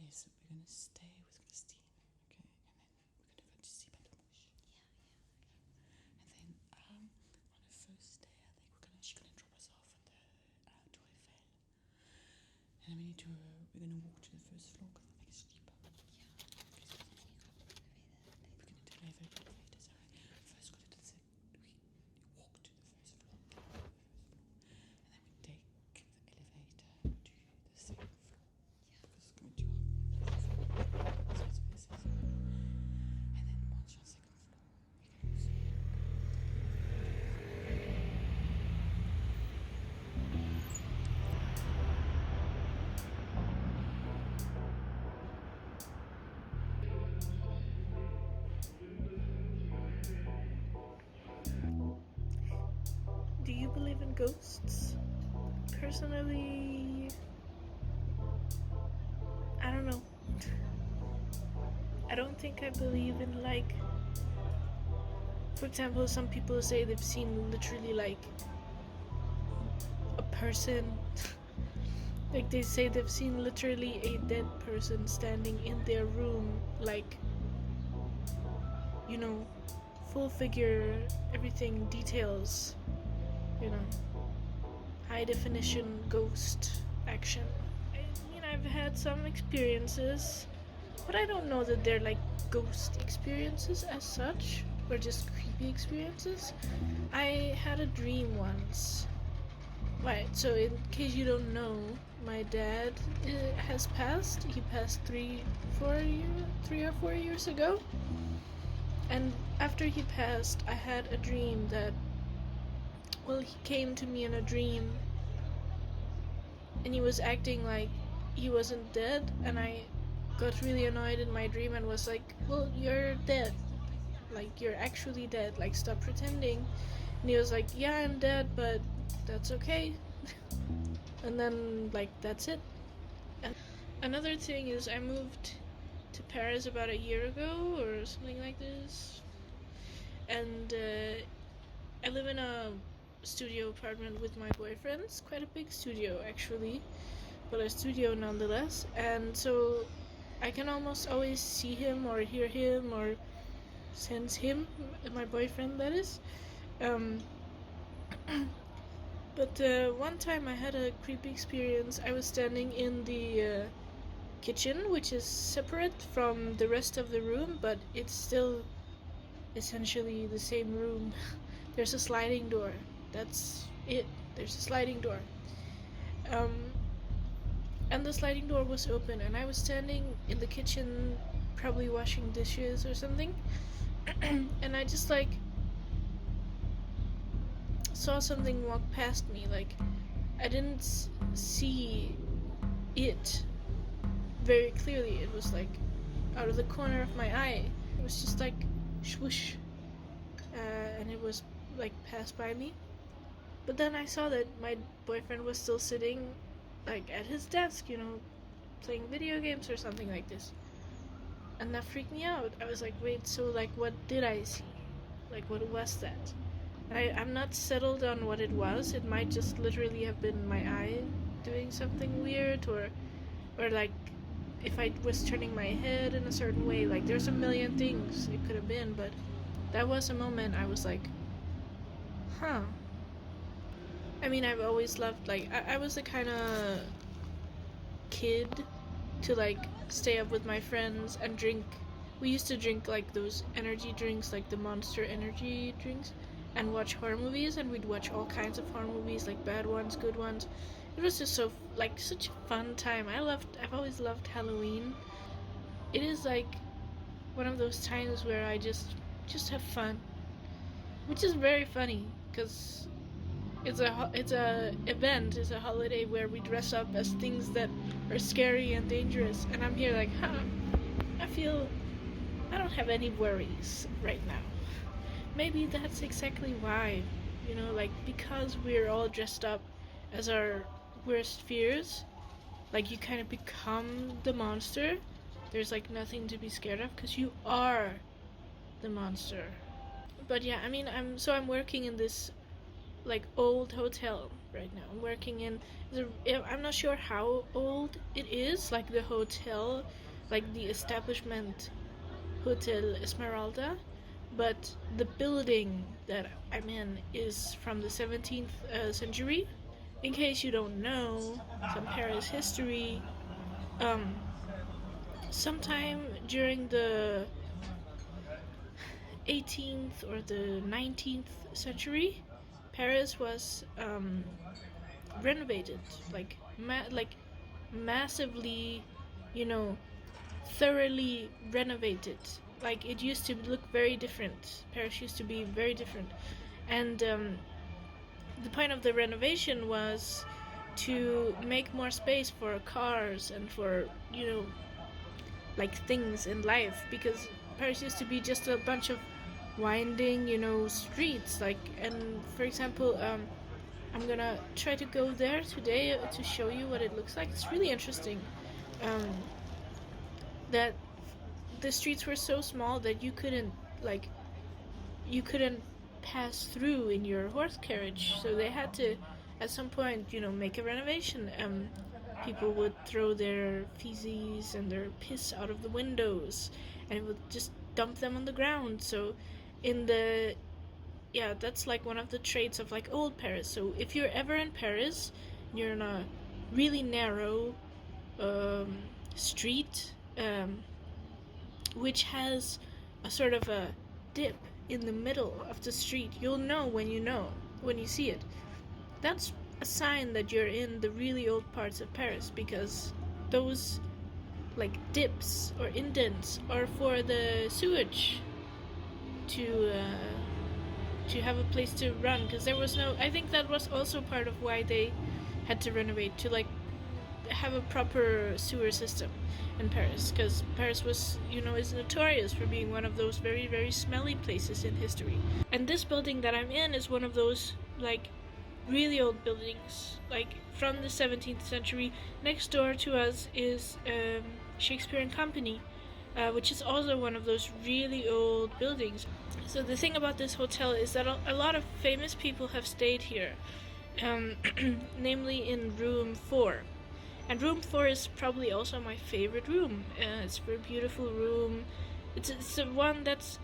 Okay, so we're gonna stay with Christine, okay, and then we're gonna go to see Badamouche. Yeah. And then on the first day, I think she's gonna drop us off at the Tour Eiffel, and then we're gonna walk to the first floor because I think it's cheaper. Yeah. We're gonna do elevator, sorry. First, go to we walk to the first floor, and then we take the elevator to the second floor. Yeah. Because it's gonna be too hard. So it's busy. And then once you're on the second floor, we can also. Do you believe in ghosts? Personally, I don't know. I don't think I believe in, like, for example, some people say they've seen literally, like, a person. Like, they say they've seen literally a dead person standing in their room, like, you know, full figure, everything, details, you know, high definition ghost action. I mean, I've had some experiences, but I don't know that they're like ghost experiences as such, or just creepy experiences. I had a dream once. Right, so in case you don't know, my dad has passed. He passed 3 or 4 years ago. And after he passed, I had a dream that, well, he came to me in a dream and he was acting like he wasn't dead, and I got really annoyed in my dream and was like, well, you're dead. Like, you're actually dead. Like, stop pretending. And he was like, yeah, I'm dead, but that's okay. And then, like, that's it. And another thing is, I moved to Paris about a year ago or something like this. And I live in a studio apartment with my boyfriend. It's quite a big studio, actually, but a studio nonetheless. And so I can almost always see him or hear him or sense him, my boyfriend, that is. But one time I had a creepy experience. I was standing in the kitchen, which is separate from the rest of the room, but it's still essentially the same room. There's a sliding door. That's it. There's a sliding door. And the sliding door was open, and I was standing in the kitchen, probably washing dishes or something. And I just, like, saw something walk past me. Like, I didn't see it very clearly. It was, like, out of the corner of my eye. It was just, like, swoosh. And it was, like, passed by me. But then I saw that my boyfriend was still sitting, like, at his desk, you know, playing video games or something like this. And that freaked me out. I was like, wait, so, like, what did I see? Like, what was that? And I'm not settled on what it was. It might just literally have been my eye doing something weird, or like, if I was turning my head in a certain way. Like, there's a million things it could have been, but that was a moment I was like, huh. I mean, I've always loved, like, I was the kind of kid to, like, stay up with my friends and drink. We used to drink, like, those energy drinks, like the Monster energy drinks, and watch horror movies, and we'd watch all kinds of horror movies, like bad ones, good ones. It was just so, like, such a fun time. I've always loved Halloween. It is, like, one of those times where I just have fun, which is very funny, because it's a event, it's a holiday where we dress up as things that are scary and dangerous, and I'm here like, I feel I don't have any worries right now. Maybe that's exactly why, you know, like, because we're all dressed up as our worst fears, like, you kind of become the monster. There's, like, nothing to be scared of because you are the monster. But yeah, I mean, I'm working in this, like old hotel right now. I'm working in I'm not sure how old it is, like the hotel, like the establishment Hotel Esmeralda, but the building that I'm in is from the 17th century. In case you don't know some Paris history, um, sometime during the 18th or the 19th century, Paris was renovated, like massively, you know, thoroughly renovated. Like it used to look very different. Paris used to be very different, and the point of the renovation was to make more space for cars and for, you know, like things in life, because Paris used to be just a bunch of winding, you know, streets. Like, and for example, I'm gonna try to go there today to show you what it looks like. It's really interesting. That the streets were so small that you couldn't pass through in your horse carriage, so they had to at some point, you know, make a renovation. People would throw their feces and their piss out of the windows and would just dump them on the ground. So in the that's like one of the traits of like old Paris. So if you're ever in Paris, you're in a really narrow street, which has a sort of a dip in the middle of the street. You'll know when you see it. That's a sign that you're in the really old parts of Paris, because those like dips or indents are for the sewage to have a place to run, because there was no, I think that was also part of why they had to renovate, to like have a proper sewer system in Paris, because Paris was, you know, is notorious for being one of those very, very smelly places in history. And this building that I'm in is one of those like really old buildings, like from the 17th century. Next door to us is Shakespeare and Company, which is also one of those really old buildings. So the thing about this hotel is that a lot of famous people have stayed here, namely in room 4. And room 4 is probably also my favorite room. It's a very beautiful room. It's the one that's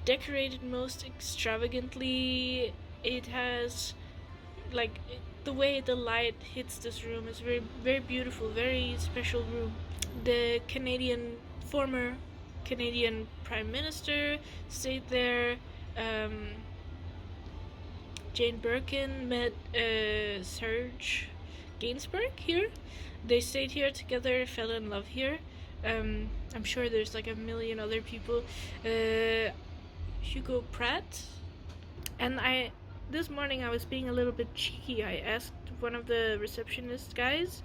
decorated most extravagantly. It has, like, the way the light hits this room is very, very beautiful, very special room. The former Canadian Prime Minister stayed there. Jane Birkin met Serge Gainsbourg here. They stayed here together, fell in love here. I'm sure there's like a million other people. Hugo Pratt. And this morning I was being a little bit cheeky. I asked one of the receptionist guys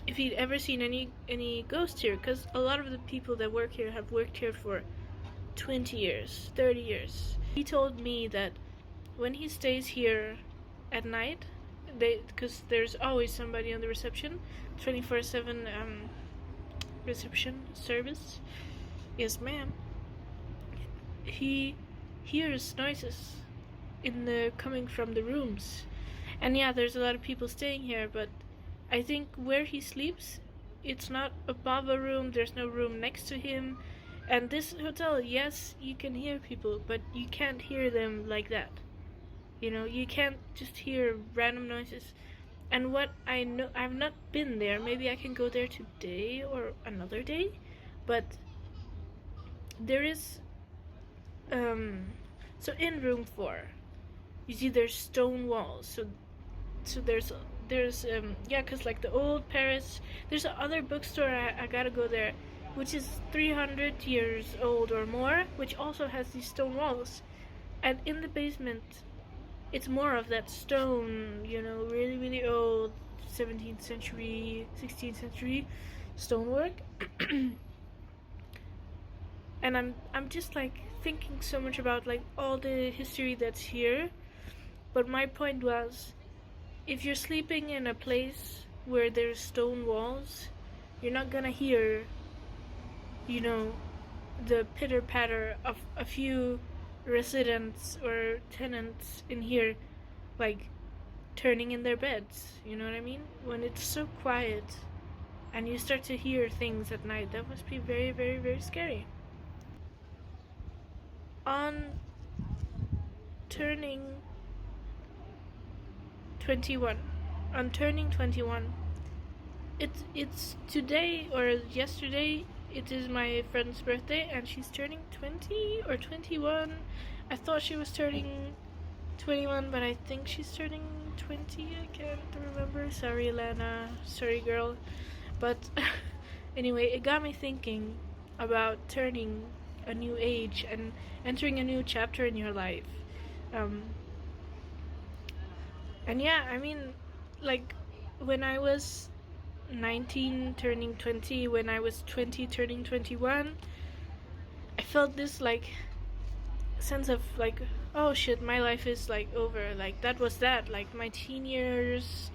if he'd ever seen any ghosts here, because a lot of the people that work here have worked here for 20 years, 30 years. He told me that when he stays here at night, because there's always somebody on the reception, 24/7 reception service. Yes, ma'am. He hears noises coming from the rooms, and yeah, there's a lot of people staying here. But I think where he sleeps, it's not above a room. There's no room next to him. And this hotel, yes, you can hear people, but you can't hear them like that. You know, you can't just hear random noises. And what I know, I've not been there. Maybe I can go there today or another day. But there is, so in room 4, you see there's stone walls. So there's because like the old Paris, there's another bookstore, I gotta go there, which is 300 years old or more, which also has these stone walls. And in the basement, it's more of that stone, you know, really, really old 17th century, 16th century stonework. And I'm just like thinking so much about like all the history that's here. But my point was, if you're sleeping in a place where there's stone walls, you're not gonna hear, you know, the pitter patter of a few residents or tenants in here like turning in their beds. You know what I mean? When it's so quiet and you start to hear things at night, that must be very, very, very scary. On turning 21, it's today or yesterday. It is my friend's birthday, and she's turning 20 or 21. I thought she was turning 21, but I think she's turning 20. I can't remember. Sorry, Lana. Sorry, girl. But anyway, it got me thinking about turning a new age and entering a new chapter in your life. And yeah, I mean, like, when I was 19 turning 20, when I was 20 turning 21, I felt this, like, sense of, like, oh shit, my life is, like, over. Like, that was that. Like, my teen years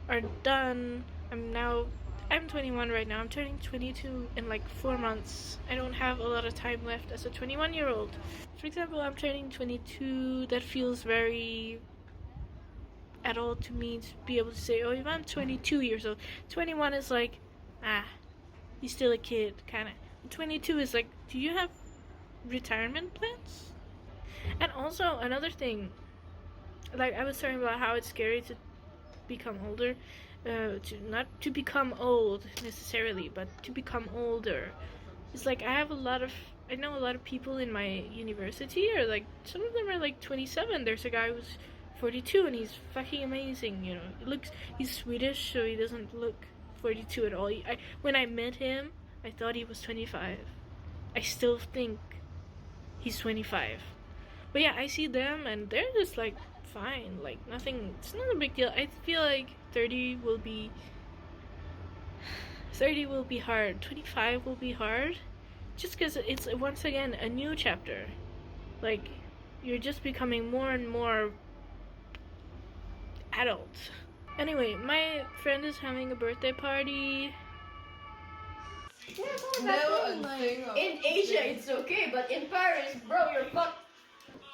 are done. I'm 21 right now. I'm turning 22 in, like, 4 months. I don't have a lot of time left as a 21-year-old. For example, I'm turning 22. That feels very adult to me to be able to say, oh, if I'm 22 years old. 21 is like, you're still a kid, kind of. 22 is like, do you have retirement plans? And also, another thing, like, I was talking about how it's scary to become older, not to become old necessarily, but to become older. It's like, I know a lot of people in my university are like, some of them are like 27. There's a guy who's 42 and he's fucking amazing, you know. He's Swedish, so he doesn't look 42 at all. When I met him, I thought he was 25. I still think he's 25. But yeah, I see them and they're just like fine, like nothing. It's not a big deal. I feel like 30 will be hard. 25 will be hard, just because it's once again a new chapter. Like, you're just becoming more and more adult. Anyway, my friend is having a birthday party. In Asia it's okay, but in Paris, bro, you're fucked.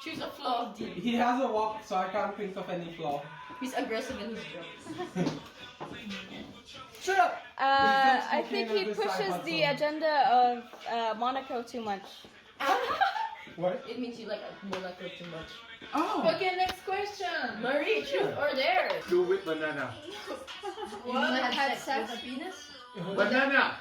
Choose a flaw. He has a walk, so I can't think of any flaw. He's aggressive in his jokes. Shut up! I think he pushes the agenda of Monaco too much. What? It means you like Monaco too much. Oh! Okay, next question. Marie, truth or dare? Do with banana. You wanna have sex with a penis? Banana!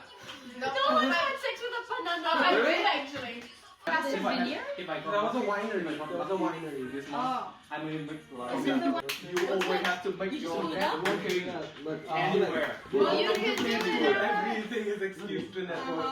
No, I had sex with a banana. I did actually. Past a vineyard? That was a winery. That was a winery. This month. I mean, you always have to make your own working anywhere. Well, you can do it. Everything is excused to network.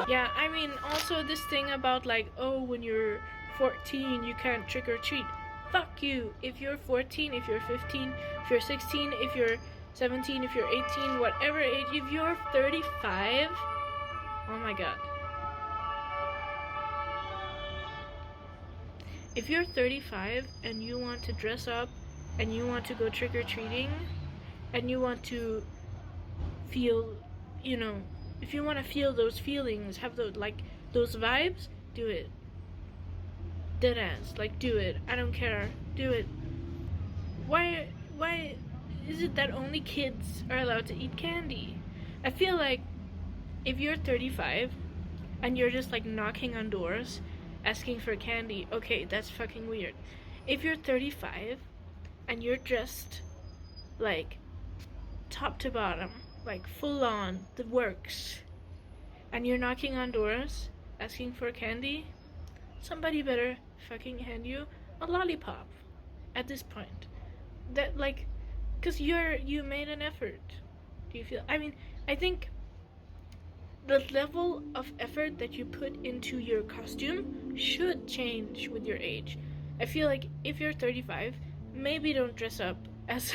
Yeah, I mean, also this thing about like, oh, when you're 14, you can't trick or treat. Fuck you. If you're 14, if you're 15, if you're 16, if you're 17, if you're 18, whatever age, if you're 35, oh my god. If you're 35 and you want to dress up and you want to go trick-or-treating and you want to feel, you know, if you want to feel those feelings, have those, like, those vibes, do it. Deadass, like, do it. I don't care. Do it. Why is it that only kids are allowed to eat candy? I feel like if you're 35 and you're just like knocking on doors asking for candy, okay, that's fucking weird. If you're 35 and you're dressed like top to bottom, like full on, the works, and you're knocking on doors asking for candy, somebody better fucking hand you a lollipop at this point. That, like, because you made an effort. Do you feel? I mean, I think the level of effort that you put into your costume should change with your age. I feel like if you're 35, maybe don't dress up as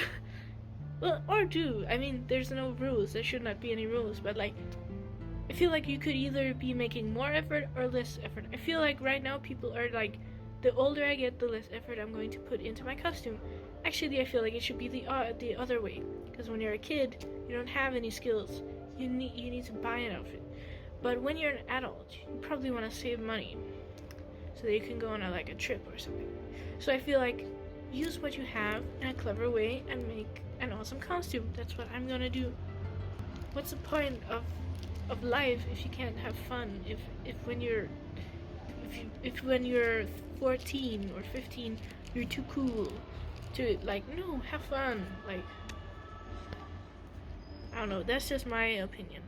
well, or do. I mean, there's no rules. There should not be any rules, but like, I feel like you could either be making more effort or less effort. I feel like right now people are like, the older I get, the less effort I'm going to put into my costume. Actually, I feel like it should be the other way, because when you're a kid, you don't have any skills. You need to buy an outfit. But when you're an adult, you probably want to save money so that you can go on a trip or something. So I feel like use what you have in a clever way and make an awesome costume. That's what I'm gonna do. What's the point of life if you can't have fun? If when you're 14 or 15 you're too cool to no, have fun. I don't know, that's just my opinion.